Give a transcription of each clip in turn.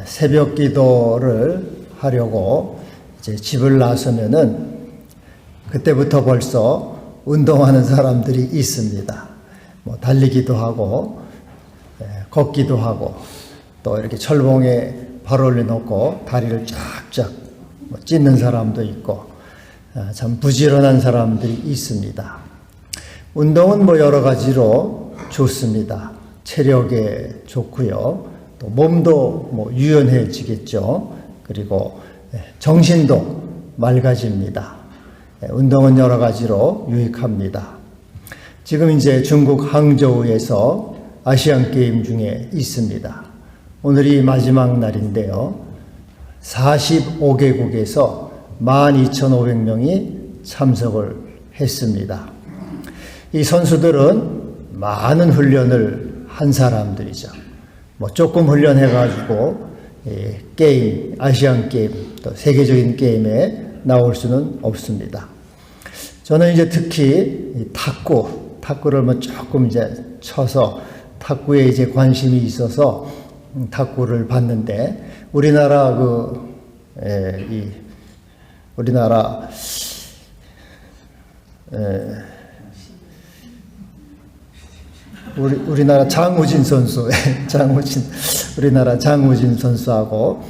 새벽 기도를 하려고 이제 집을 나서면은 그때부터 벌써 운동하는 사람들이 있습니다. 뭐 달리기도 하고 걷기도 하고 또 이렇게 철봉에 발 올려놓고 다리를 쫙쫙 찢는 사람도 있고 참 부지런한 사람들이 있습니다. 운동은 뭐 여러 가지로 좋습니다. 체력에 좋고요. 또 몸도 뭐 유연해지겠죠. 그리고 정신도 맑아집니다. 운동은 여러 가지로 유익합니다. 지금 이제 중국 항저우에서 아시안 게임 중에 있습니다. 오늘이 마지막 날인데요. 45개국에서 12,500명이 참석을 했습니다. 이 선수들은 많은 훈련을 한 사람들이죠. 뭐 조금 훈련해가지고 게임, 아시안 게임, 또 세계적인 게임에 나올 수는 없습니다. 저는 이제 특히 탁구를 뭐 조금 이제 쳐서 탁구에 이제 관심이 있어서 탁구를 봤는데 우리나라 우리나라 장우진 선수, 우리나라 장우진 선수하고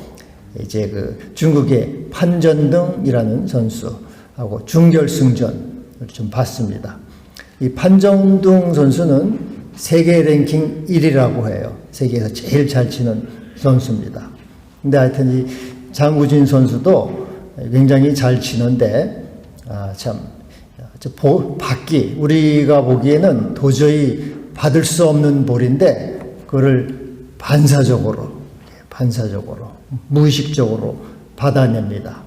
이제 중국의 판전등이라는 선수하고 준결승전을 좀 봤습니다. 이 판정둥 선수는 세계 랭킹 1위라고 해요. 세계에서 제일 잘 치는 선수입니다. 근데 하여튼 이 장우진 선수도 굉장히 잘 치는데, 받기, 우리가 보기에는 도저히 받을 수 없는 볼인데, 그거를 반사적으로, 무의식적으로 받아냅니다.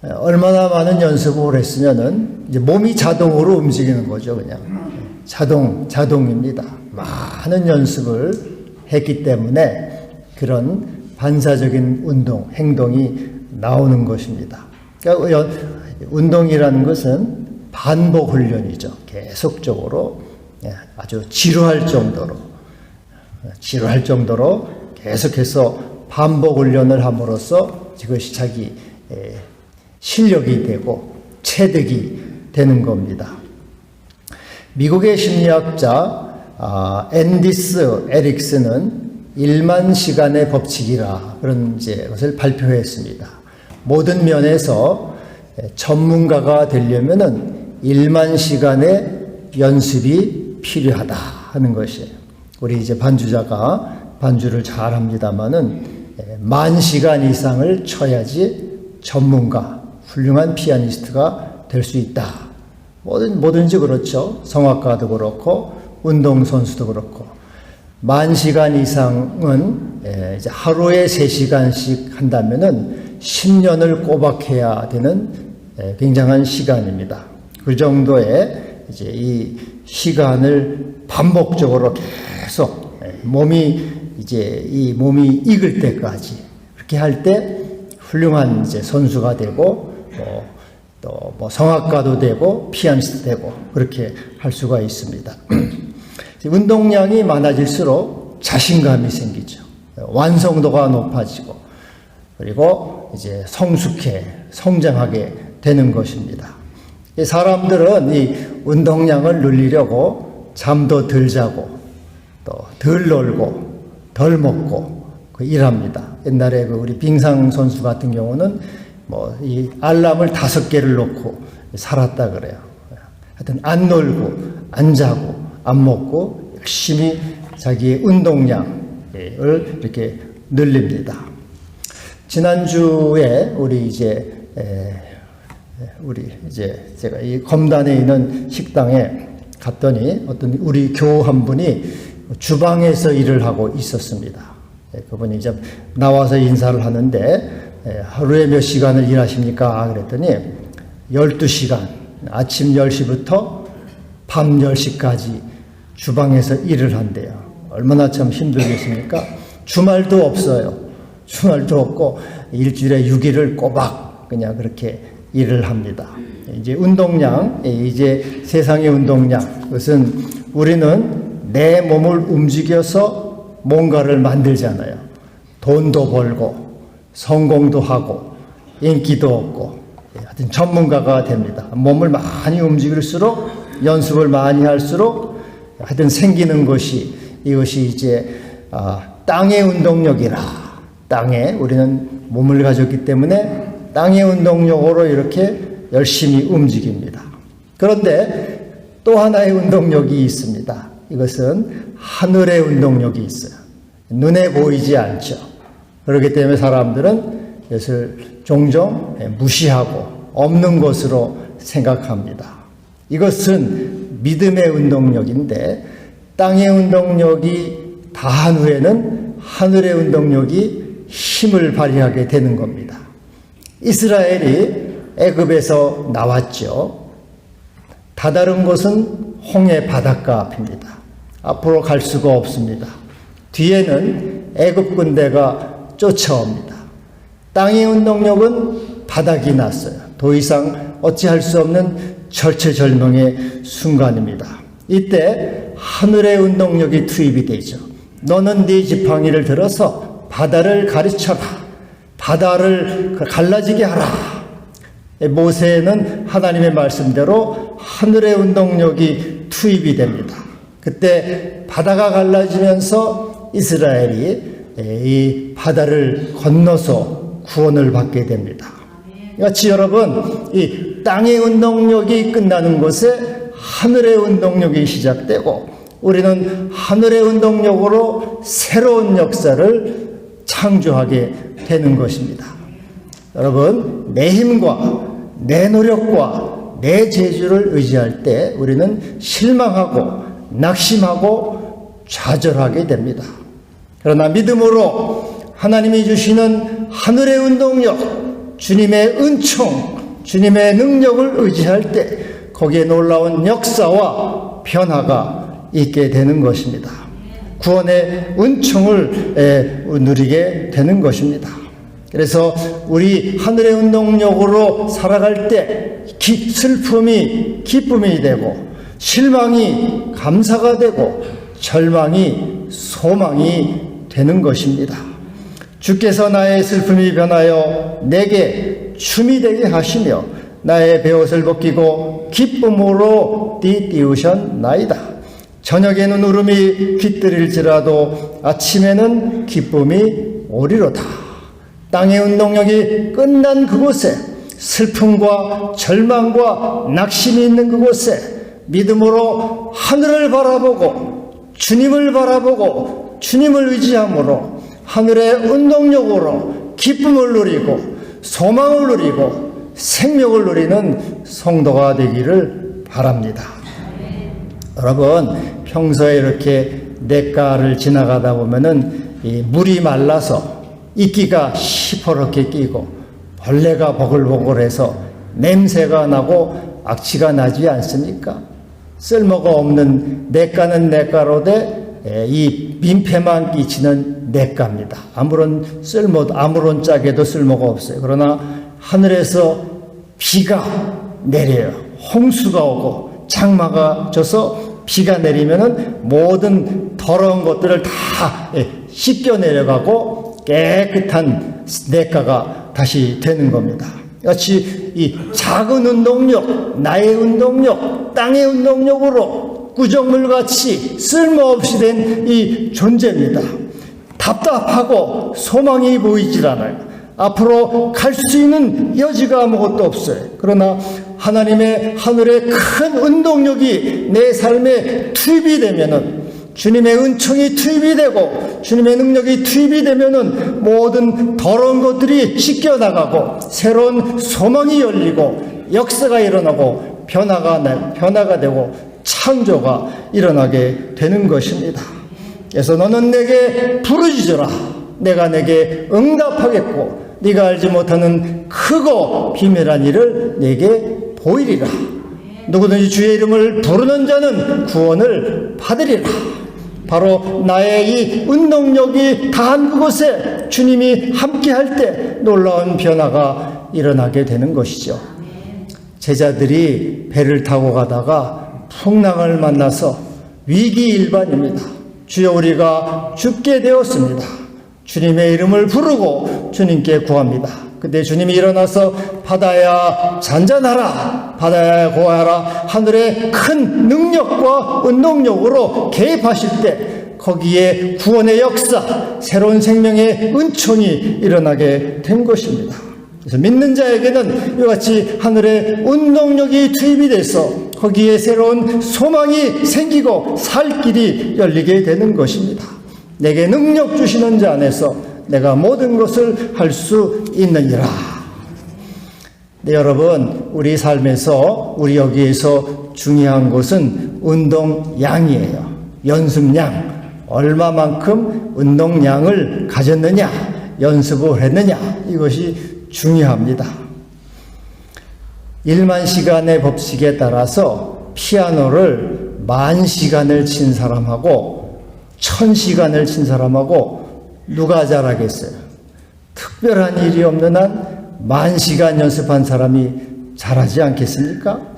얼마나 많은 연습을 했으면은 이제 몸이 자동으로 움직이는 거죠, 그냥. 자동입니다. 많은 연습을 했기 때문에 그런 반사적인 행동이 나오는 것입니다. 그러니까 운동이라는 것은 반복 훈련이죠. 계속적으로 아주 지루할 정도로 계속해서 반복 훈련을 함으로써 이것이 자기 실력이 되고 체득이 되는 겁니다. 미국의 심리학자 앤디스 에릭슨은 1만 시간의 법칙이라 그런 것을 발표했습니다. 모든 면에서 전문가가 되려면은 1만 시간의 연습이 필요하다 하는 것이에요. 우리 이제 반주자가 반주를 잘 합니다만은 10,000시간 이상을 쳐야지 훌륭한 피아니스트가 될 수 있다. 뭐든지 그렇죠. 성악가도 그렇고 운동선수도 그렇고 10,000시간 이상은 이제 하루에 3시간씩 한다면은 10년을 꼬박 해야 되는 굉장한 시간입니다. 그 정도의 이제 이 시간을 반복적으로 계속 몸이 익을 때까지 그렇게 할 때 훌륭한 이제 선수가 되고 또 성악가도 되고 피아니스트 되고 그렇게 할 수가 있습니다. 운동량이 많아질수록 자신감이 생기죠. 완성도가 높아지고 그리고 이제 성장하게 되는 것입니다. 사람들은 이 운동량을 늘리려고 잠도 덜 자고 또 덜 놀고 덜 먹고 일합니다. 옛날에 우리 빙상 선수 같은 경우는 이 알람을 5개를 놓고 살았다 그래요. 하여튼 안 놀고 안 자고 안 먹고 열심히 자기의 운동량을 이렇게 늘립니다. 지난주에 제가 이 검단에 있는 식당에 갔더니 어떤 우리 교우 한 분이 주방에서 일을 하고 있었습니다. 그분이 이제 나와서 인사를 하는데 하루에 몇 시간을 일하십니까? 그랬더니 12시간, 아침 10시부터 밤 10시까지 주방에서 일을 한대요. 얼마나 참 힘들겠습니까? 주말도 없어요. 주말도 없고 일주일에 6일을 꼬박 그냥 그렇게 일을 합니다. 이제 운동량, 이제 세상의 운동량, 그것은 우리는 내 몸을 움직여서 뭔가를 만들잖아요. 돈도 벌고 성공도 하고 인기도 얻고 하여튼 전문가가 됩니다. 몸을 많이 움직일수록 연습을 많이 할수록 하여튼 생기는 것이 이것이 이제 땅의 운동력이라. 땅에 우리는 몸을 가졌기 때문에 땅의 운동력으로 이렇게 열심히 움직입니다. 그런데 또 하나의 운동력이 있습니다. 이것은 하늘의 운동력이 있어요. 눈에 보이지 않죠. 그렇기 때문에 사람들은 이것을 종종 무시하고 없는 것으로 생각합니다. 이것은 믿음의 운동력인데 땅의 운동력이 다한 후에는 하늘의 운동력이 힘을 발휘하게 되는 겁니다. 이스라엘이 애굽에서 나왔죠. 다다른 곳은 홍해 바닷가 앞입니다. 앞으로 갈 수가 없습니다. 뒤에는 애굽 군대가 쫓아옵니다. 땅의 운동력은 바닥이 났어요. 더 이상 어찌할 수 없는 절체절명의 순간입니다. 이때 하늘의 운동력이 투입이 되죠. 너는 네 지팡이를 들어서 바다를 가르쳐라. 바다를 갈라지게 하라. 모세는 하나님의 말씀대로 하늘의 운동력이 투입이 됩니다. 그때 바다가 갈라지면서 이스라엘이 이 바다를 건너서 구원을 받게 됩니다. 같이 여러분, 이 땅의 운동력이 끝나는 곳에 하늘의 운동력이 시작되고 우리는 하늘의 운동력으로 새로운 역사를 창조하게 되는 것입니다. 여러분, 내 힘과 내 노력과 내 재주를 의지할 때 우리는 실망하고 낙심하고 좌절하게 됩니다. 그러나 믿음으로 하나님이 주시는 하늘의 운동력, 주님의 은총, 주님의 능력을 의지할 때 거기에 놀라운 역사와 변화가 있게 되는 것입니다. 구원의 은총을 누리게 되는 것입니다. 그래서 우리 하늘의 운동력으로 살아갈 때 슬픔이 기쁨이 되고 실망이 감사가 되고 절망이 소망이 되는 것입니다. 주께서 나의 슬픔이 변하여 내게 춤이 되게 하시며 나의 베옷을 벗기고 기쁨으로 띠띠우셨나이다. 저녁에는 울음이 깃들일지라도 아침에는 기쁨이 오리로다. 땅의 운동력이 끝난 그곳에 슬픔과 절망과 낙심이 있는 그곳에 믿음으로 하늘을 바라보고 주님을 바라보고 주님을 의지함으로 하늘의 운동력으로 기쁨을 누리고 소망을 누리고 생명을 누리는 성도가 되기를 바랍니다. 여러분, 평소에 이렇게 냇가를 지나가다 보면은 이 물이 말라서 이끼가 시퍼렇게 끼고 벌레가 버글버글해서 냄새가 나고 악취가 나지 않습니까? 쓸모가 없는 냇가는 냇가로되 이 민폐만 끼치는 냇가입니다. 아무런 짝에도 쓸모가 없어요. 그러나 하늘에서 비가 내려요. 홍수가 오고 장마가 져서 비가 내리면은 모든 더러운 것들을 다 씻겨 내려가고 깨끗한 냇가가 다시 되는 겁니다. 같이 이 작은 운동력, 나의 운동력, 땅의 운동력으로 구정물같이 쓸모없이 된 이 존재입니다. 답답하고 소망이 보이질 않아요. 앞으로 갈 수 있는 여지가 아무것도 없어요. 그러나 하나님의 하늘의 큰 운동력이 내 삶에 투입이 되면은, 주님의 은총이 투입이 되고 주님의 능력이 투입이 되면은 모든 더러운 것들이 씻겨나가고 새로운 소망이 열리고 역사가 일어나고 변화가 되고 창조가 일어나게 되는 것입니다. 그래서 너는 내게 부르짖어라. 내가 내게 응답하겠고 네가 알지 못하는 크고 비밀한 일을 내게 보이리라. 누구든지 주의 이름을 부르는 자는 구원을 받으리라. 바로 나의 이 운동력이 다한 그곳에 주님이 함께할 때 놀라운 변화가 일어나게 되는 것이죠. 제자들이 배를 타고 가다가 풍랑을 만나서 위기일반입니다. 주여, 우리가 죽게 되었습니다. 주님의 이름을 부르고 주님께 구합니다. 그때 주님이 일어나서 바다야 잔잔하라, 바다야 고하라, 하늘의 큰 능력과 운동력으로 개입하실 때 거기에 구원의 역사, 새로운 생명의 은총이 일어나게 된 것입니다. 그래서 믿는 자에게는 이같이 하늘의 운동력이 투입이 돼서 거기에 새로운 소망이 생기고 살 길이 열리게 되는 것입니다. 내게 능력 주시는 자 안에서 내가 모든 것을 할 수 있느니라. 네, 여러분, 우리 삶에서 우리 여기에서 중요한 것은 운동량이에요. 연습량. 얼마만큼 운동량을 가졌느냐, 연습을 했느냐, 이것이 중요합니다. 1만 시간의 법칙에 따라서 피아노를 10,000시간을 친 사람하고 1000시간을 친 사람하고 누가 잘하겠어요? 특별한 일이 없는 한 10,000시간 연습한 사람이 잘하지 않겠습니까?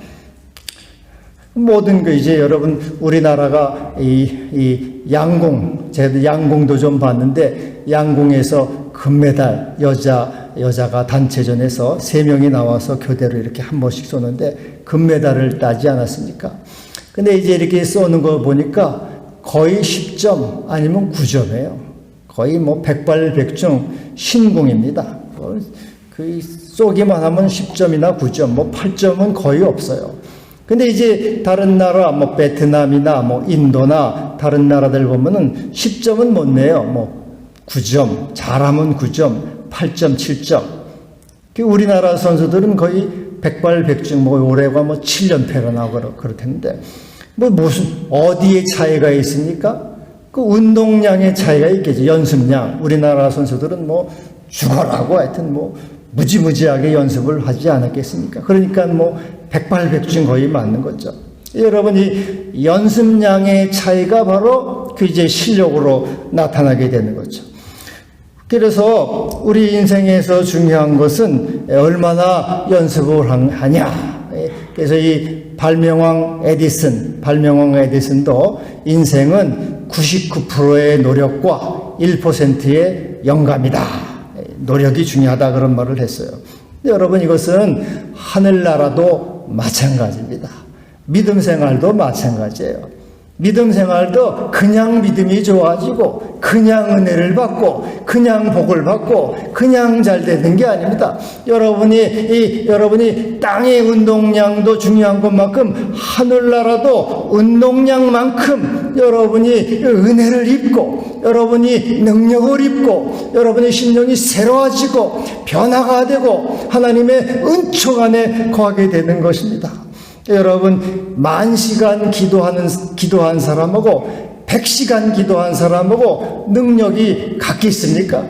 모든 거 이제 여러분 우리나라가 이 양궁, 제가 양궁도 좀 봤는데 양궁에서 금메달 여자가 단체전에서 3명이 나와서 교대로 이렇게 한 번씩 쏘는데 금메달을 따지 않았습니까? 근데 이제 이렇게 쏘는 거 보니까 거의 10점 아니면 9점이에요. 거의 뭐 백발백중 신궁입니다. 그 쏘기만 하면 10점이나 9점, 뭐 8점은 거의 없어요. 근데 이제 다른 나라, 뭐 베트남이나 뭐 인도나 다른 나라들 보면은 10점은 못 내요. 뭐 9점, 잘하면 9점, 8점, 7점. 우리나라 선수들은 거의 백발백중, 뭐 올해가 뭐 7연패가 나오고 그렇겠는데, 뭐 무슨, 어디에 차이가 있습니까? 그 운동량의 차이가 있겠죠. 연습량. 우리나라 선수들은 뭐 죽어라고 하여튼 뭐 무지무지하게 연습을 하지 않았겠습니까? 그러니까 뭐 백발백중 거의 맞는 거죠. 여러분, 이 연습량의 차이가 바로 그 이제 실력으로 나타나게 되는 거죠. 그래서 우리 인생에서 중요한 것은 얼마나 연습을 하냐. 그래서 이 발명왕 에디슨도 인생은 99%의 노력과 1%의 영감이다. 노력이 중요하다 그런 말을 했어요. 여러분, 이것은 하늘나라도 마찬가지입니다. 믿음 생활도 마찬가지예요. 믿음 생활도 그냥 믿음이 좋아지고 그냥 은혜를 받고 그냥 복을 받고 그냥 잘 되는 게 아닙니다. 여러분이 땅의 운동량도 중요한 것만큼 하늘나라도 운동량만큼 여러분이 은혜를 입고 여러분이 능력을 입고 여러분의 심령이 새로워지고 변화가 되고 하나님의 은총 안에 거하게 되는 것입니다. 여러분, 10,000시간 기도한 사람하고 100시간 기도한 사람하고 능력이 같겠습니까?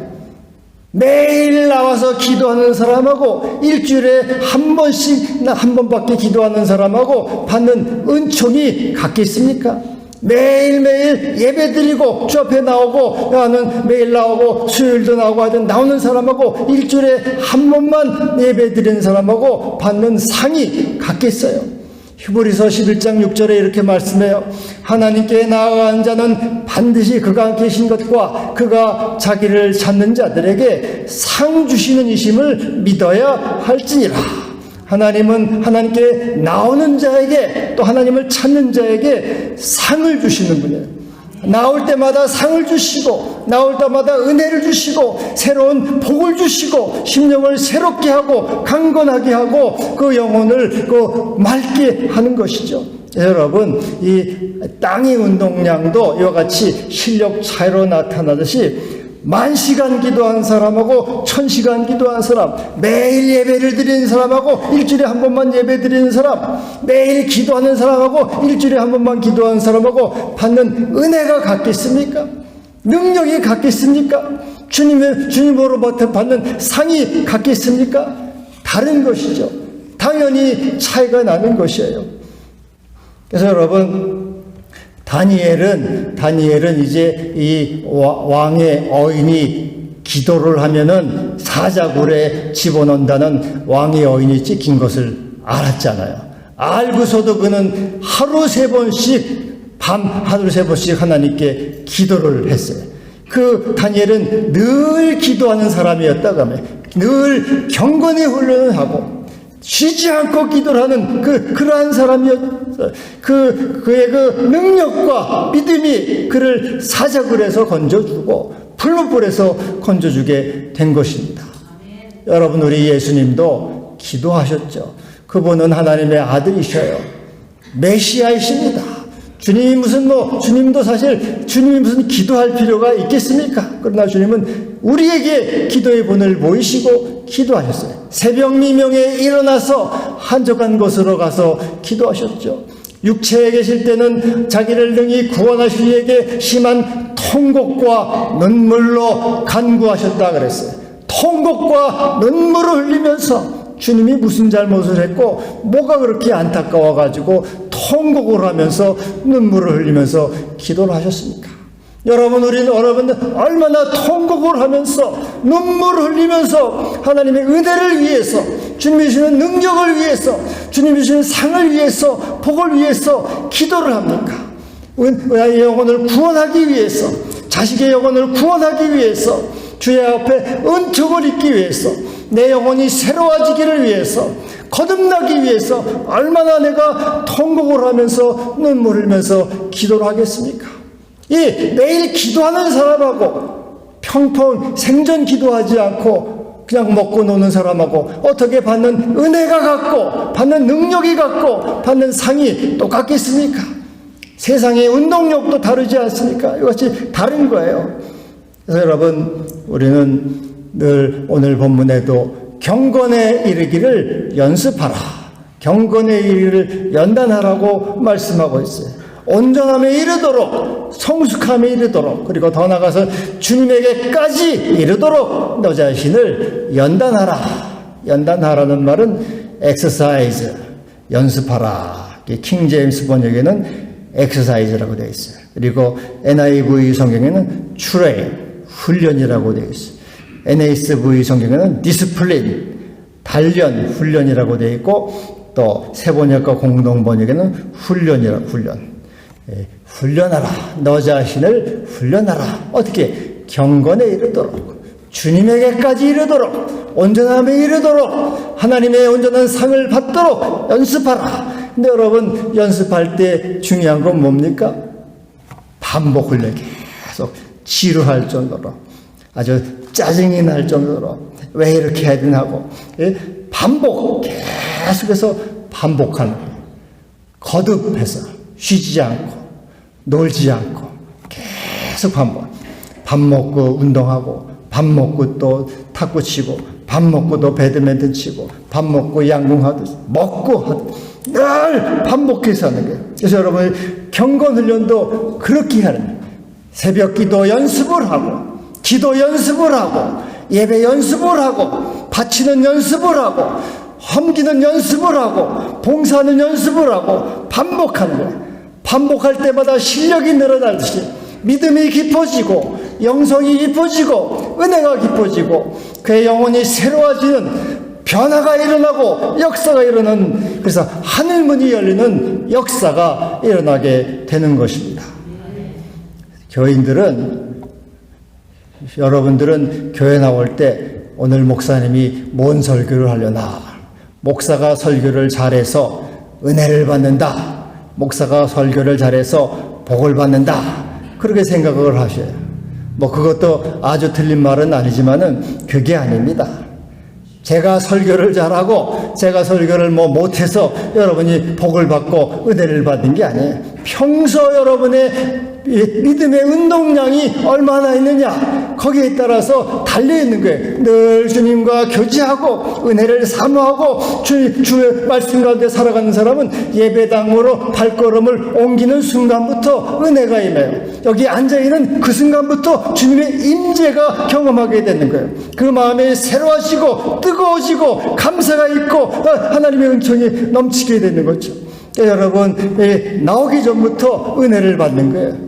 매일 나와서 기도하는 사람하고 일주일에 한 번밖에 기도하는 사람하고 받는 은총이 같겠습니까? 매일매일 예배 드리고 주 앞에 나오고 나는 매일 나오고 수요일도 나오고 하여튼 나오는 사람하고 일주일에 한 번만 예배 드리는 사람하고 받는 상이 같겠어요? 히브리서 11장 6절에 이렇게 말씀해요. 하나님께 나아간 자는 반드시 그가 계신 것과 그가 자기를 찾는 자들에게 상 주시는 이심을 믿어야 할지니라. 하나님은 하나님께 나오는 자에게 또 하나님을 찾는 자에게 상을 주시는 분이에요. 나올 때마다 상을 주시고 나올 때마다 은혜를 주시고 새로운 복을 주시고 심령을 새롭게 하고 강건하게 하고 그 영혼을 맑게 하는 것이죠. 여러분, 이 땅의 운동량도 이와 같이 실력 차이로 나타나듯이 10,000시간 기도한 사람하고 1000시간 기도한 사람, 매일 예배를 드리는 사람하고 일주일에 한 번만 예배 드리는 사람, 매일 기도하는 사람하고 일주일에 한 번만 기도하는 사람하고 받는 은혜가 같겠습니까? 능력이 같겠습니까? 주님으로부터 받는 상이 같겠습니까? 다른 것이죠. 당연히 차이가 나는 것이에요. 그래서 여러분, 다니엘은 이제 이 왕의 어인이 기도를 하면은 사자굴에 집어넣는다는 왕의 어인이 찍힌 것을 알았잖아요. 알고서도 그는 하루 3번씩 하나님께 기도를 했어요. 그 다니엘은 늘 기도하는 사람이었다고 하며 늘 경건의 훈련을 하고 쉬지 않고 기도를 하는 그러한 사람이었어요. 그의 그 능력과 믿음이 그를 사자굴에서 건져주고 풀무불에서 건져주게 된 것입니다. 여러분, 우리 예수님도 기도하셨죠. 그분은 하나님의 아들이셔요. 메시아이십니다. 주님도 사실 주님이 무슨 기도할 필요가 있겠습니까? 그러나 주님은 우리에게 기도의 본을 보이시고 기도하셨어요. 새벽 미명에 일어나서 한적한 곳으로 가서 기도하셨죠. 육체에 계실 때는 자기를 능히 구원하실 이에게 심한 통곡과 눈물로 간구하셨다 그랬어요. 통곡과 눈물을 흘리면서 주님이 무슨 잘못을 했고 뭐가 그렇게 안타까워가지고 통곡을 하면서 눈물을 흘리면서 기도를 하셨습니까? 여러분들 얼마나 통곡을 하면서 눈물을 흘리면서 하나님의 은혜를 위해서, 주님이 주시는 능력을 위해서, 주님이 주시는 상을 위해서, 복을 위해서 기도를 합니까? 나의 영혼을 구원하기 위해서, 자식의 영혼을 구원하기 위해서, 주의 앞에 은총을 입기 위해서, 내 영혼이 새로워지기를 위해서, 거듭나기 위해서 얼마나 내가 통곡을 하면서 눈물을 흘리면서 기도를 하겠습니까? 매일 기도하는 사람하고 평평 생전 기도하지 않고 그냥 먹고 노는 사람하고 어떻게 받는 은혜가 같고 받는 능력이 같고 받는 상이 똑같겠습니까? 세상의 운동력도 다르지 않습니까? 이것이 다른 거예요. 그래서 여러분, 우리는 늘 오늘 본문에도 경건에 이르기를 연습하라, 경건에 이르기를 연단하라고 말씀하고 있어요. 온전함에 이르도록, 성숙함에 이르도록, 그리고 더 나아가서 주님에게까지 이르도록 너 자신을 연단하라. 연단하라는 말은 exercise, 연습하라. 킹 제임스 번역에는 exercise라고 되어 있어요. 그리고 NIV 성경에는 train, 훈련이라고 되어 있어요. NASV 성경에는 discipline, 단련, 훈련이라고 되어 있고, 또 세번역과 공동번역에는 훈련. 훈련하라. 너 자신을 훈련하라. 어떻게? 경건에 이르도록, 주님에게까지 이르도록, 온전함에 이르도록, 하나님의 온전한 상을 받도록 연습하라. 근데 여러분, 연습할 때 중요한 건 뭡니까? 반복 훈련. 계속 지루할 정도로, 아주 짜증이 날 정도로 왜 이렇게 해야 되나 하고, 반복, 계속해서 반복하는 거예요. 거듭해서 쉬지 않고 놀지 않고 계속 반복. 밥 먹고 운동하고, 밥 먹고 또 탁구 치고, 밥 먹고 또 배드민턴 치고, 밥 먹고 양궁하듯 먹고 하듯 늘 반복해서 하는 거예요. 그래서 여러분, 경건 훈련도 그렇게 하는 거예요. 새벽 기도 연습을 하고, 기도 연습을 하고, 예배 연습을 하고, 바치는 연습을 하고, 섬기는 연습을 하고, 봉사하는 연습을 하고 반복하는 거예요. 반복할 때마다 실력이 늘어나듯이 믿음이 깊어지고, 영성이 깊어지고, 은혜가 깊어지고, 그의 영혼이 새로워지는 변화가 일어나고 역사가 일어나는, 그래서 하늘문이 열리는 역사가 일어나게 되는 것입니다. 교인들은, 여러분들은 교회 나올 때 오늘 목사님이 뭔 설교를 하려나, 목사가 설교를 잘해서 은혜를 받는다, 목사가 설교를 잘해서 복을 받는다, 그렇게 생각을 하셔요. 그것도 아주 틀린 말은 아니지만은 그게 아닙니다. 제가 설교를 잘하고 제가 설교를 못해서 여러분이 복을 받고 은혜를 받는 게 아니에요. 평소 여러분의 믿음의 운동량이 얼마나 있느냐, 거기에 따라서 달려있는 거예요. 늘 주님과 교제하고 은혜를 사모하고 주의 말씀 가운데 살아가는 사람은 예배당으로 발걸음을 옮기는 순간부터 은혜가 임해요. 여기 앉아있는 그 순간부터 주님의 임재가 경험하게 되는 거예요. 그 마음이 새로워지고 뜨거워지고 감사가 있고 하나님의 은총이 넘치게 되는 거죠. 여러분, 나오기 전부터 은혜를 받는 거예요.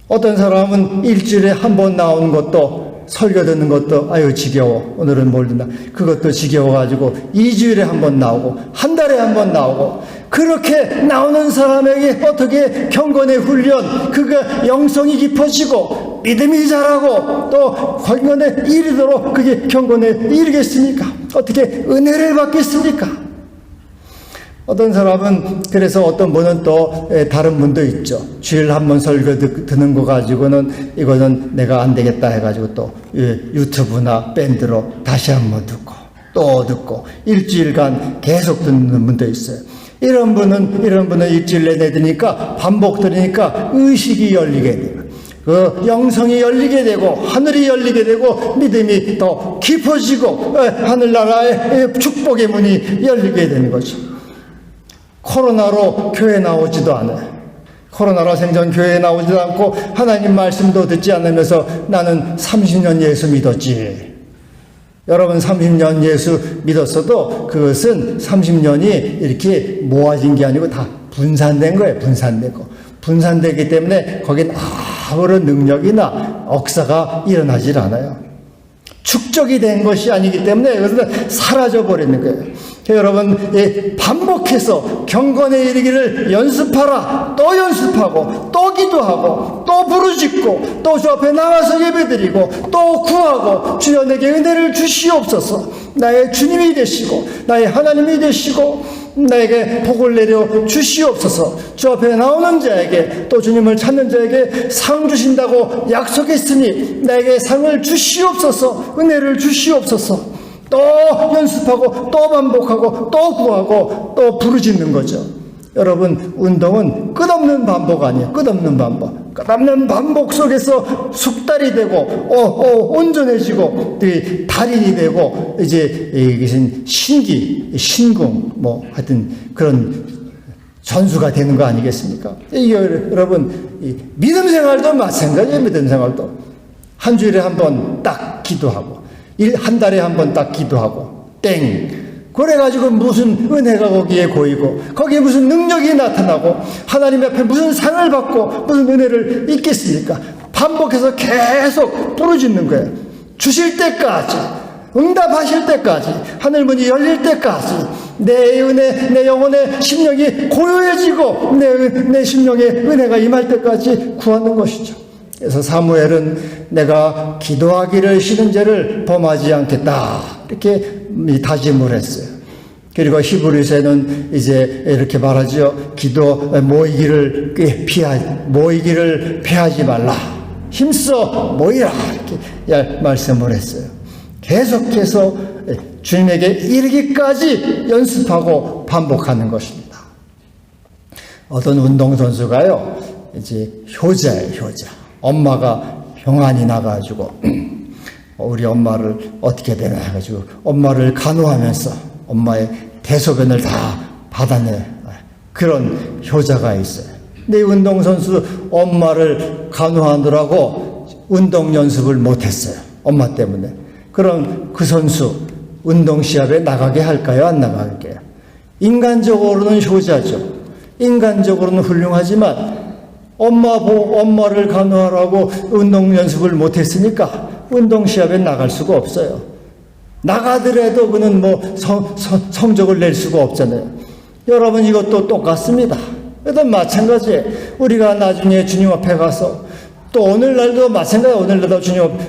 어떤 사람은 일주일에 한 번 나오는 것도, 설교 듣는 것도 아유 지겨워, 오늘은 뭘 듣나, 그것도 지겨워가지고 2주일에 한 번 나오고 한 달에 한 번 나오고, 그렇게 나오는 사람에게 어떻게 경건의 훈련, 그가 영성이 깊어지고 믿음이 자라고 또 경건에 이르도록 그게 경건에 이르겠습니까? 어떻게 은혜를 받겠습니까? 어떤 사람은 그래서 어떤 분은 또 다른 분도 있죠. 주일 한 번 설교 듣는 거 가지고는 이거는 내가 안 되겠다 해가지고 또 유튜브나 밴드로 다시 한 번 듣고 일주일간 계속 듣는 분도 있어요. 이런 분은 일주일 내내 들으니까 반복 들으니까 의식이 열리게 돼요. 그 영성이 열리게 되고 하늘이 열리게 되고 믿음이 더 깊어지고 하늘나라의 축복의 문이 열리게 되는 거죠. 코로나로 교회 나오지도 않아요. 코로나로 생전 교회에 나오지도 않고 하나님 말씀도 듣지 않으면서 나는 30년 예수 믿었지. 여러분 30년 예수 믿었어도 그것은 30년이 이렇게 모아진 게 아니고 다 분산된 거예요. 분산되기 때문에 거긴 아무런 능력이나 역사가 일어나질 않아요. 축적이 된 것이 아니기 때문에 그것은 사라져버리는 거예요. 여러분 반복해서 경건에 이르기를 연습하라. 또 연습하고 또 기도하고 또 부르짖고 또 주 앞에 나가서 예배드리고 또 구하고 주여 내게 은혜를 주시옵소서. 나의 주님이 되시고 나의 하나님이 되시고 나에게 복을 내려 주시옵소서. 주 앞에 나오는 자에게 또 주님을 찾는 자에게 상 주신다고 약속했으니 나에게 상을 주시옵소서. 은혜를 주시옵소서. 또 연습하고 또 반복하고 또 구하고 또 부르짖는 거죠. 여러분 운동은 끝없는 반복 아니에요. 끝없는 반복 속에서 숙달이 되고 온전해지고 달인이 되고 이제 이것은 신궁 하여튼 그런 전수가 되는 거 아니겠습니까? 이게 여러분 믿음 생활도 마찬가지예요. 믿음 생활도 한 주일에 한 번 딱 기도하고 한 달에 한 번 딱 기도하고 그래가지고 무슨 은혜가 거기에 고이고 거기에 무슨 능력이 나타나고 하나님 앞에 무슨 상을 받고 무슨 은혜를 잊겠습니까? 반복해서 계속 부르짖는 거예요. 주실 때까지, 응답하실 때까지, 하늘문이 열릴 때까지 내 은혜, 내 영혼의 심령이 고요해지고 내 심령에 은혜가 임할 때까지 구하는 것이죠. 그래서 사무엘은 내가 기도하기를 싫은 죄를 범하지 않겠다 이렇게 다짐을 했어요. 그리고 히브리서에는 이제 이렇게 말하죠. 모이기를 피하지 말라. 힘써 모이라 이렇게 말씀을 했어요. 계속해서 주님에게 이르기까지 연습하고 반복하는 것입니다. 어떤 운동선수가요, 이제 효자예요, 효자. 엄마가 병환이 나가지고 우리 엄마를 어떻게 되나 해가지고 엄마를 간호하면서 엄마의 대소변을 다 받아내 그런 효자가 있어요. 근데 운동선수 엄마를 간호하느라고 운동 연습을 못했어요. 엄마 때문에. 그럼 그 선수 운동시합에 나가게 할까요? 안 나갈게요? 인간적으로는 효자죠. 인간적으로는 훌륭하지만 엄마를 간호하라고 운동 연습을 못했으니까 운동시합에 나갈 수가 없어요. 나가더라도 그는 성적을 낼 수가 없잖아요. 여러분 이것도 똑같습니다. 그래도 마찬가지예요. 우리가 나중에 주님 앞에 가서 또 오늘날도 마찬가지예요. 오늘날도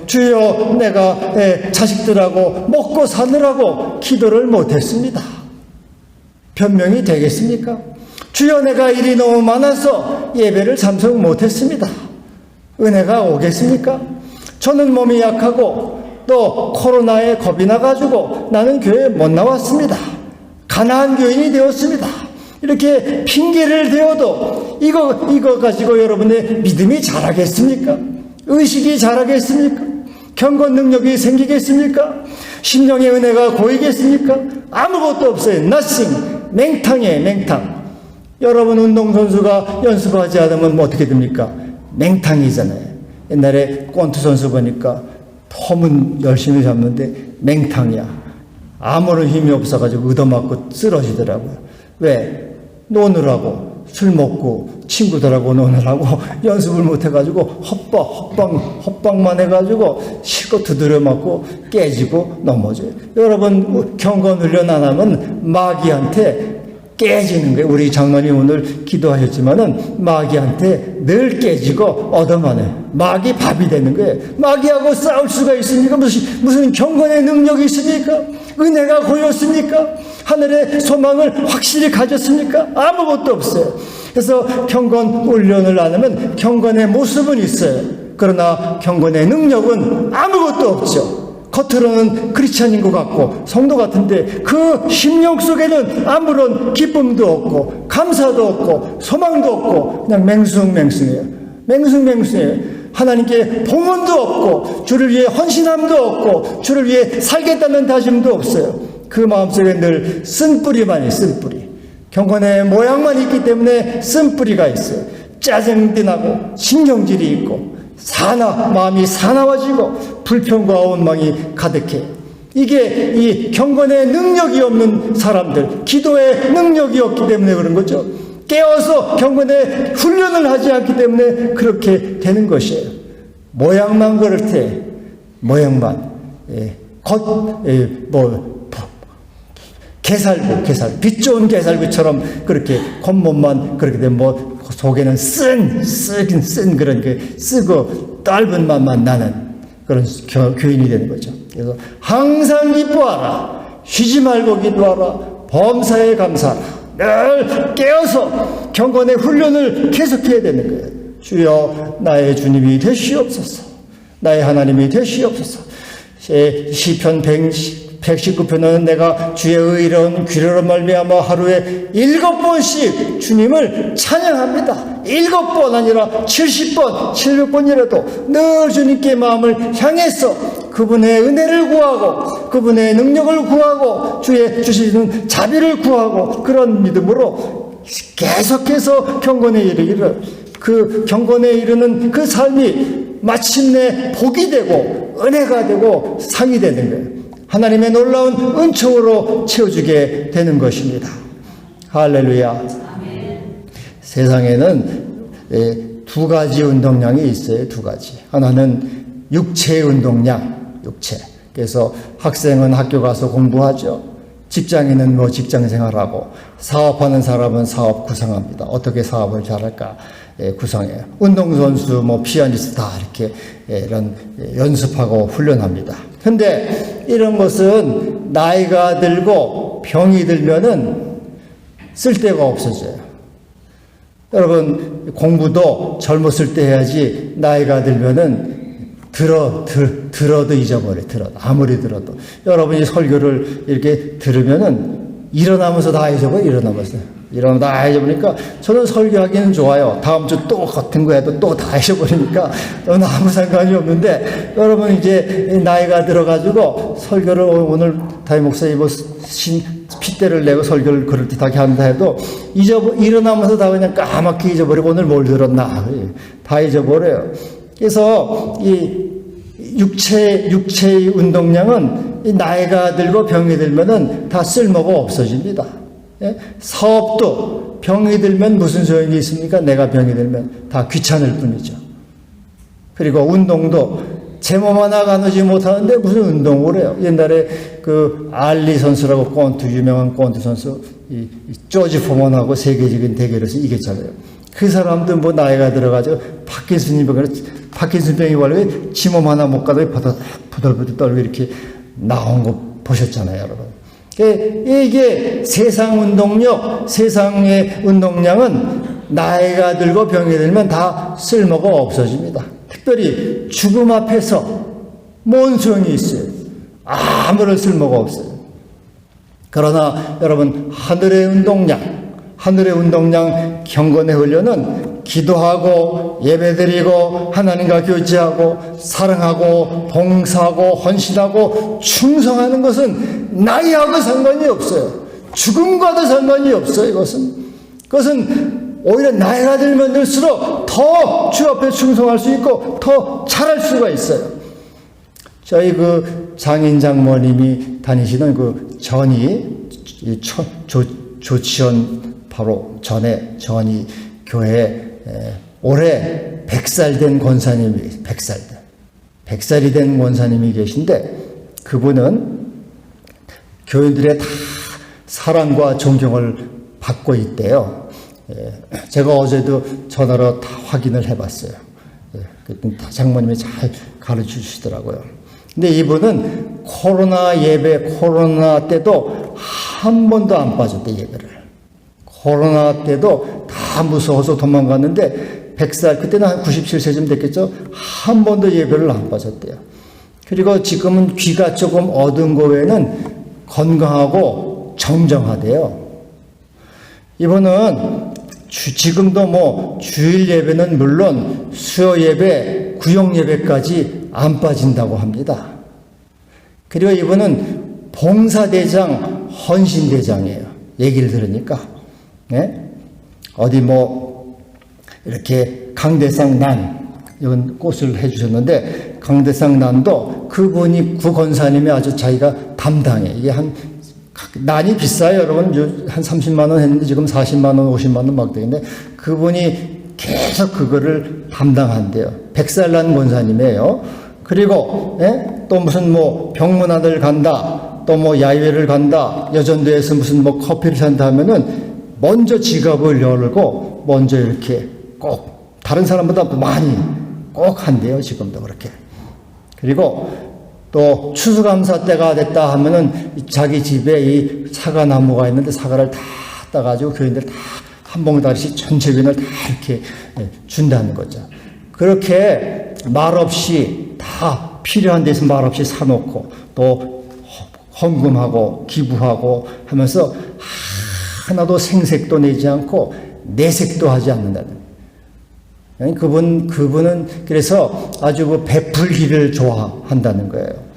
주여 내가 자식들하고 먹고 사느라고 기도를 못했습니다. 변명이 되겠습니까? 주여 내가 일이 너무 많아서 예배를 참석 못했습니다. 은혜가 오겠습니까? 저는 몸이 약하고 또 코로나에 겁이 나가지고 나는 교회에 못 나왔습니다. 가난한 교인이 되었습니다. 이렇게 핑계를 대어도 이거 가지고 여러분의 믿음이 자라겠습니까? 의식이 자라겠습니까? 경건 능력이 생기겠습니까? 심령의 은혜가 고이겠습니까? 아무것도 없어요. nothing. 맹탕이에요, 맹탕. 여러분 운동선수가 연습하지 않으면 어떻게 됩니까? 맹탕이잖아요. 옛날에 권투 선수 보니까 폼은 열심히 잡는데 맹탕이야. 아무런 힘이 없어가지고 얻어맞고 쓰러지더라고요. 왜? 노느라고 술 먹고 친구들하고 노느라고 연습을 못해가지고 헛방만 해가지고 실컷 두드려 맞고 깨지고 넘어져요. 여러분 경건 훈련 안 하면 마귀한테 깨지는 거예요. 우리 장로님 오늘 기도하셨지만은 마귀한테 늘 깨지고 얻어만해. 마귀 밥이 되는 거예요. 마귀하고 싸울 수가 있습니까? 무슨 경건의 능력이 있습니까? 은혜가 고였습니까? 하늘의 소망을 확실히 가졌습니까? 아무것도 없어요. 그래서 경건 훈련을 안 하면 경건의 모습은 있어요. 그러나 경건의 능력은 아무것도 없죠. 겉으로는 크리스찬인 것 같고 성도 같은데 그 심령 속에는 아무런 기쁨도 없고 감사도 없고 소망도 없고 그냥 맹숭맹숭해요. 맹숭맹숭해요. 하나님께 봉헌도 없고 주를 위해 헌신함도 없고 주를 위해 살겠다는 다짐도 없어요. 그 마음속에 늘 쓴뿌리만 있어요. 쓴뿌리. 경건의 모양만 있기 때문에 쓴뿌리가 있어요. 짜증도 나고 신경질이 있고 마음이 사나워지고 불평과 원망이 가득해. 이게 이 경건의 능력이 없는 사람들, 기도의 능력이 없기 때문에 그런 거죠. 깨어서 경건의 훈련을 하지 않기 때문에 그렇게 되는 것이에요. 모양만 그렇대. 모양만. 게살구, 빛 좋은 게살구처럼 그렇게 겉몸만 그렇게 되면 속에는 쓴 그런 게 쓰고 떫은 맛만 나는 그런 교인이 되는 거죠. 그래서 항상 기뻐하라. 쉬지 말고 기도하라. 범사에 감사하라. 늘 깨어서 경건의 훈련을 계속해야 되는 거예요. 주여 나의 주님이 되시옵소서. 나의 하나님이 되시옵소서. 시편 119편은 내가 주의 의로운 귀로로 말미암아 하루에 7번씩 주님을 찬양합니다. 7번 아니라 70번, 700번이라도 늘 주님께 마음을 향해서 그분의 은혜를 구하고 그분의 능력을 구하고 주의 주시는 자비를 구하고 그런 믿음으로 계속해서 경건에 이르기를 그 경건에 이르는 그 삶이 마침내 복이 되고 은혜가 되고 상이 되는 거예요. 하나님의 놀라운 은총으로 채워주게 되는 것입니다. 할렐루야. 아멘. 세상에는 두 가지 운동량이 있어요. 두 가지. 하나는 육체 운동량, 육체. 그래서 학생은 학교 가서 공부하죠. 직장인은 직장 생활하고 사업하는 사람은 사업 구상합니다. 어떻게 사업을 잘할까 구상해요. 운동선수, 피아니스트 다 이렇게 이런 연습하고 훈련합니다. 근데 이런 것은 나이가 들고 병이 들면은 쓸데가 없어져요. 여러분 공부도 젊었을 때 해야지 나이가 들면은 들어도 잊어버려. 아무리 들어도 여러분이 설교를 이렇게 들으면은 일어나면서 다 잊어버려. 일어나면 다 잊어버리니까 저는 설교하기는 좋아요. 다음 주 또 같은 거 해도 또 다 잊어버리니까 아무 상관이 없는데 여러분 이제 나이가 들어가지고 설교를 오늘 담임 목사님 핏대를 내고 설교를 그럴듯하게 한다 해도 일어나면서 다 그냥 까맣게 잊어버리고 오늘 뭘 들었나 다 잊어버려요. 그래서 이 육체의 운동량은 이 나이가 들고 병이 들면은 다 쓸모가 없어집니다. 사업도 병이 들면 무슨 소용이 있습니까? 내가 병이 들면 다 귀찮을 뿐이죠. 그리고 운동도 제 몸 하나 가누지 못하는데 무슨 운동을 해요? 옛날에 그 알리 선수라고 유명한 권투 선수 이 조지 포먼하고 세계적인 대결에서 이겼잖아요. 그 사람도 나이가 들어가지고 파킨슨병이 걸려 지 몸 하나 못 가도 부들부들 떨고 이렇게 나온 거 보셨잖아요, 여러분. 이게 세상의 운동량은 나이가 들고 병이 들면 다 쓸모가 없어집니다. 특별히 죽음 앞에서 뭔 소용이 있어요? 아무런 쓸모가 없어요. 그러나 여러분 하늘의 운동량 경건의 훈련은 기도하고 예배드리고 하나님과 교제하고 사랑하고 봉사하고 헌신하고 충성하는 것은 나이하고 상관이 없어요. 죽음과도 상관이 없어요. 그것은 오히려 나이가 들면 들수록 더 주 앞에 충성할 수 있고 더 잘할 수가 있어요. 저희 그 장인 장모님이 다니시는 그 조치원 바로 전이 교회 올해 100살 된 권사님이 100살이 된 권사님이 계신데 그분은 교인들의 다 사랑과 존경을 받고 있대요. 제가 어제도 전화로 다 확인을 해봤어요. 그랬더니 다 장모님이 잘 가르쳐 주시더라고요. 근데 이분은 코로나 예배, 코로나 때도 한 번도 안 빠졌대, 예배를. 코로나 때도 다 무서워서 도망갔는데 100살, 그때는 한 97세쯤 됐겠죠? 한 번도 예배를 안 빠졌대요. 그리고 지금은 귀가 조금 어두운 거 외에는 건강하고 정정하대요. 이분은 지금도 뭐 주일 예배는 물론 수요 예배, 구역 예배까지 안 빠진다고 합니다. 그리고 이분은 봉사대장, 헌신대장이에요. 얘기를 들으니까. 네? 어디 뭐 이렇게 강대상 난 이건 꽃을 해주셨는데 강대상 난도 그분이 구 권사님이 아주 자기가 담당해. 이게 난이 비싸요, 여러분. 한 30만 원 했는데 지금 40만 원, 50만 원 막 되는데 그분이 계속 그거를 담당한대요. 100살 난 권사님이에요. 그리고 또 무슨 뭐 병문안을 간다, 또 뭐 야외를 간다, 여전도에서 무슨 뭐 커피를 산다 하면은 먼저 지갑을 열고 먼저 이렇게 꼭 다른 사람보다 많이 꼭 한대요. 지금도 그렇게. 그리고 또 추수감사 때가 됐다 하면은 자기 집에 이 사과나무가 있는데 사과를 다 따가지고 교인들 다 한 봉다리씩 전체 교인을 다 이렇게 준다는 거죠. 그렇게 말없이 다 필요한 데서 말없이 사놓고 또 헌금하고 기부하고 하면서 하나도 생색도 내지 않고 내색도 하지 않는다는 거예요. 그분은 그래서 아주 그 베풀기를 좋아한다는 거예요.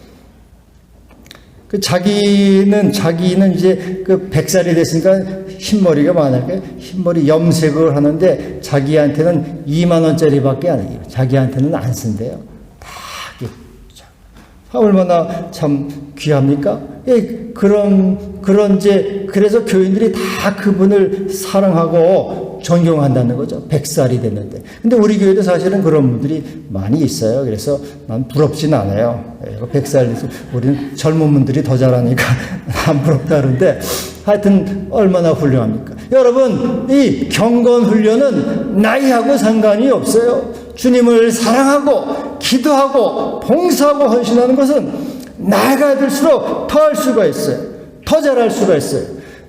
자기는 이제 그 100살이 됐으니까 흰머리가 많으니까 흰머리 염색을 하는데 자기한테는 2만 원짜리밖에 안 해요. 자기한테는 안 쓴대요. 다 얼마나 참 귀합니까? 그래서 교인들이 다 그분을 사랑하고 존경한다는 거죠. 100살이 됐는데. 근데 우리 교회도 사실은 그런 분들이 많이 있어요. 그래서 난 부럽진 않아요. 100살, 우리는 젊은 분들이 더 잘하니까 안 부럽다는데 하여튼 얼마나 훌륭합니까? 여러분, 이 경건 훈련은 나이하고 상관이 없어요. 주님을 사랑하고 기도하고 봉사하고 헌신하는 것은 나이가 들수록 더 할 수가 있어요. 더 잘할 수가 있어요.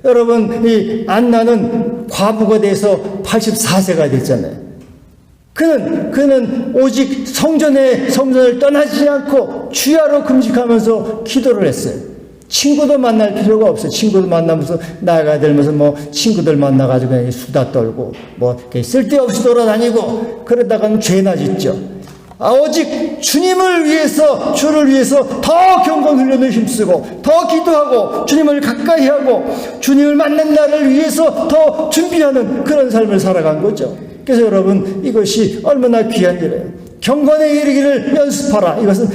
여러분, 이 안나는 과부가 돼서 84세가 됐잖아요. 그는 오직 성전을 떠나지 않고 주야로 금식하면서 기도를 했어요. 친구도 만날 필요가 없어요. 친구도 만나면서 나이가 들면서 뭐 친구들 만나가지고 그냥 수다 떨고 뭐 쓸데없이 돌아다니고 그러다가는 죄나 짓죠. 오직 주님을 위해서, 주를 위해서 더 경건훈련을 힘쓰고 더 기도하고 주님을 가까이 하고 주님을 만난 날을 위해서 더 준비하는 그런 삶을 살아간 거죠. 그래서 여러분, 이것이 얼마나 귀한 일이에요. 경건에 이르기를 연습하라. 이것은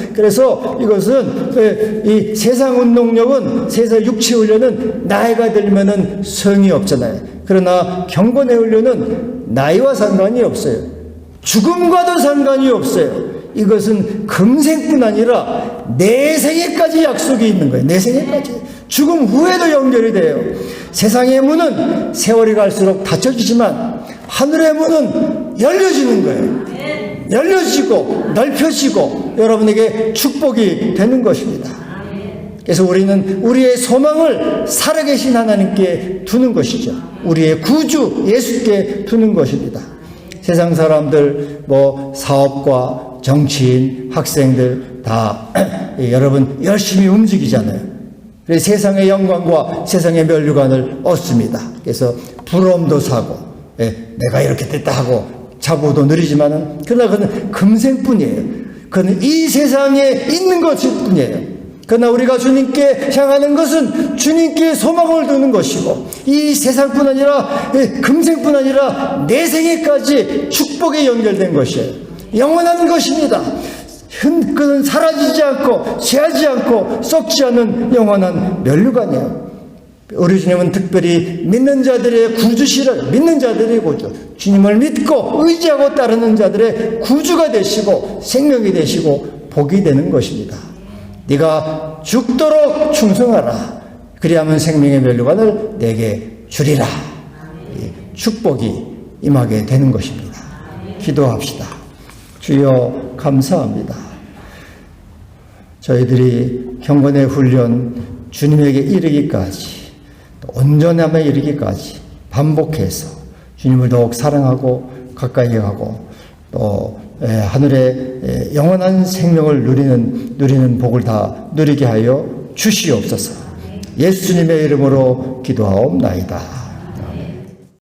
이 세상 운동력은, 세상 육체 훈련은 나이가 들면은 소용이 없잖아요. 그러나 경건의 훈련은 나이와 상관이 없어요. 죽음과도 상관이 없어요. 이것은 금생뿐 아니라 내생에까지 약속이 있는 거예요. 내생에까지. 죽음 후에도 연결이 돼요. 세상의 문은 세월이 갈수록 닫혀지지만 하늘의 문은 열려지는 거예요. 열려지고 넓혀지고 여러분에게 축복이 되는 것입니다. 그래서 우리는 우리의 소망을 살아계신 하나님께 두는 것이죠. 우리의 구주 예수께 두는 것입니다. 세상 사람들, 뭐 사업가, 정치인, 학생들 다 여러분 열심히 움직이잖아요. 그래서 세상의 영광과 세상의 면류관을 얻습니다. 그래서 부러움도 사고, 내가 이렇게 됐다 하고 자부도 누리지만은 그러나 그는 금생뿐이에요. 그는 이 세상에 있는 것일 뿐이에요. 그러나 우리가 주님께 향하는 것은 주님께 소망을 두는 것이고 이 세상뿐 아니라 금생뿐 아니라 내생에까지 축복에 연결된 것이에요. 영원한 것입니다. 그는 사라지지 않고 쇠하지 않고 썩지 않는 영원한 면류관이에요. 우리 주님은 특별히 믿는 자들의 구주시라. 믿는 자들의 구주, 주님을 믿고 의지하고 따르는 자들의 구주가 되시고 생명이 되시고 복이 되는 것입니다. 네가 죽도록 충성하라. 그리하면 생명의 면류관을 내게 주리라. 축복이 임하게 되는 것입니다. 기도합시다. 주여 감사합니다. 저희들이 경건의 훈련 주님에게 이르기까지 또 온전함에 이르기까지 반복해서 주님을 더욱 사랑하고 가까이 하고 또 하늘의 영원한 생명을 누리는 복을 다 누리게 하여 주시옵소서. 예수님의 이름으로 기도하옵나이다.